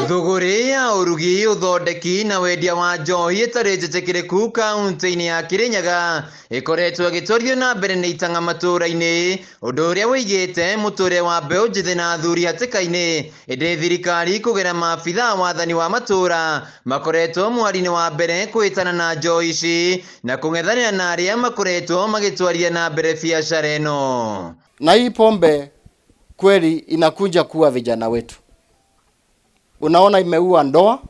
Thuguri ya urugi, uthondeki na wendia wa njohi itari njitikiriku kaunti-ini ya Kirinyaga ikoretwo igitwario na mbere ni itanga matura-ini, undu uria wigite muture wa mbeu njithi na athuri hatika-ini. Indi thirikari kugera maabitha wathani wa matura makoretwo mwari-ini wa mbere kuhitana na njohi ici na kung'ethanira na aria makoretwo magitwaria na mbere biashara ino. Na hii pombe kweli inakuja kuwa vijana wetu. Unaona, imeua ndoa,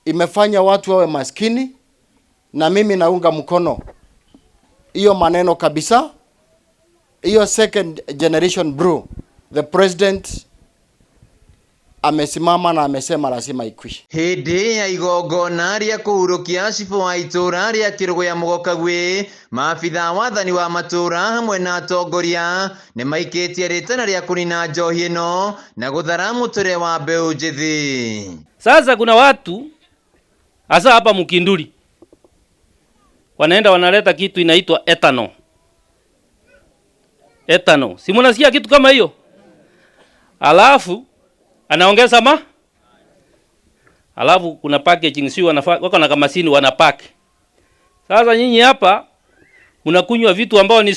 imefanya watu wawe maskini, na mimi naunga mkono hiyo maneno kabisa. Hiyo second generation brew, the president amesimama na amesema lazima ikwishe. Hindi ya igongona ria kuhurukia cibu wa itura ria Kerugoya Mugo Kagwe, maabitha wathani wa matura hamwe na atongoria ni maikitie ritana ria kunina njohi ino na guthara muture wa mbeu njithi. Sasa kuna watu hasa hapa Mkinduri wanaenda wanaleta kitu inaitwa ethanol. Ethanol, si mnasikia kitu kama hiyo? Alafu anaongeza alafu kuna packaging si wako na kamasini wanapack. Sasa nyinyi hapa mnakunywa vitu ambao ni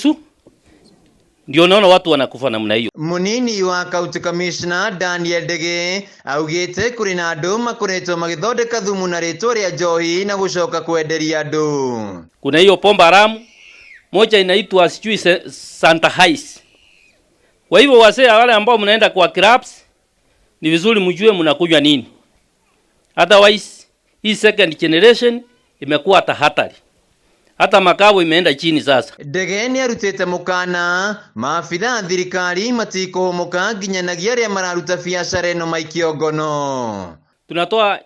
ndio naona watu wanakufa namna hiyo. Munini wa kaunti commissioner Daniel Ndege augite kuri na andu makoretwo magithondeka thumu na ritwa ria njohi na gucoka kwenderia andu. Kuna hiyo pombe haramu moja inaitwa sijui Santa Hais. Kwa hivyo wasee wale ambao mnaenda kwa clubs ni vizuri mjue mnakunywa nini. Otherwise hii second generation imekuwa hata hatari. Hata makao imeenda chini sasa. Ndege ni arutete mukana maabitha thirikari matiko muka nginyagia aria mararuta biashara ino maikio ngono. Tunatoa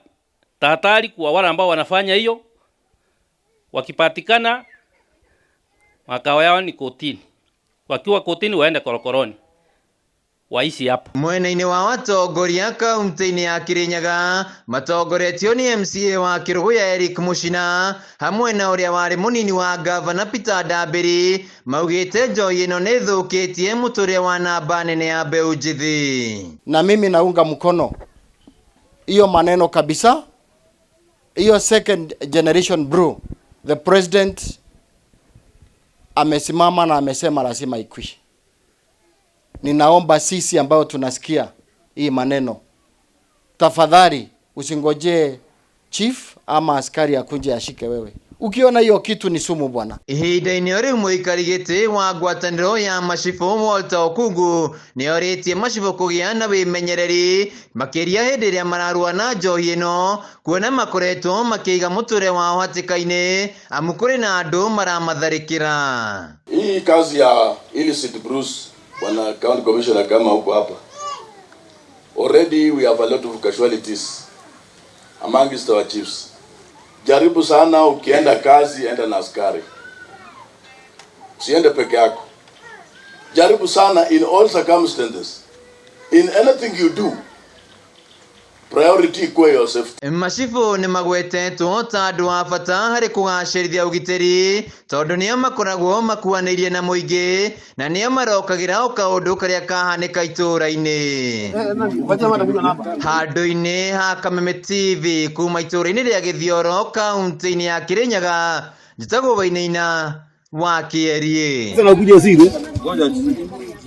tahadhari kwa wale ambao wanafanya hiyo, wakipatikana makao yao ni kotini. Wakiwa kotini waende korokoroni. Waisi hapo. Mwena-ini wa watongoria kaunti-ini ya Kirinyaga matongoretio ni MCA wa Kerugoya Mucina hamwe na uria wari munini wa gavana Peter Ndambere maugite njohi ino ni thukitie muture wa namba nene ya mbeu njithi. Na mimi naunga mkono hiyo maneno kabisa. Hiyo second generation brew, the president amesimama na amesema lazima ikwishe. Ninaomba sisi ambao tunasikia hii maneno, tafadhali usingoje chief ama askari akuje ashike wewe. Ukiona hiyo kitu ni sumu bwana. Ihinda-ini riu muikarigiti wa ngwataniro ya macibu Walter Okungu ni oritie macibu kugia na wimenyereri makiria hindi ria mararua na njohi ino, kuona makoretwo makiiga muture wao hatika-ini amu kuri na andu maramatharikira. Hii kazi ya illicit brews wana county commissioner kama huko hapa, already we have a lot of casualties amongst our chiefs. Jaribu sana ukienda kazi, enda na askari, usiende peke yako. Jaribu sana in all circumstances, in anything you do, priority kwa your safety. Macibu ni magwetetwo ta andu a bata hari kugacirithia ugitiri, tondu nio makoragwo makuanirie na muingi na nio marokagira kaundu karia kahanika itura-ini. Handu-ini ha Kameme TV kuma itura-ini ria Githioro kaunti-ini ya Kirinyaga, njitagwo Wainaina wa Aria.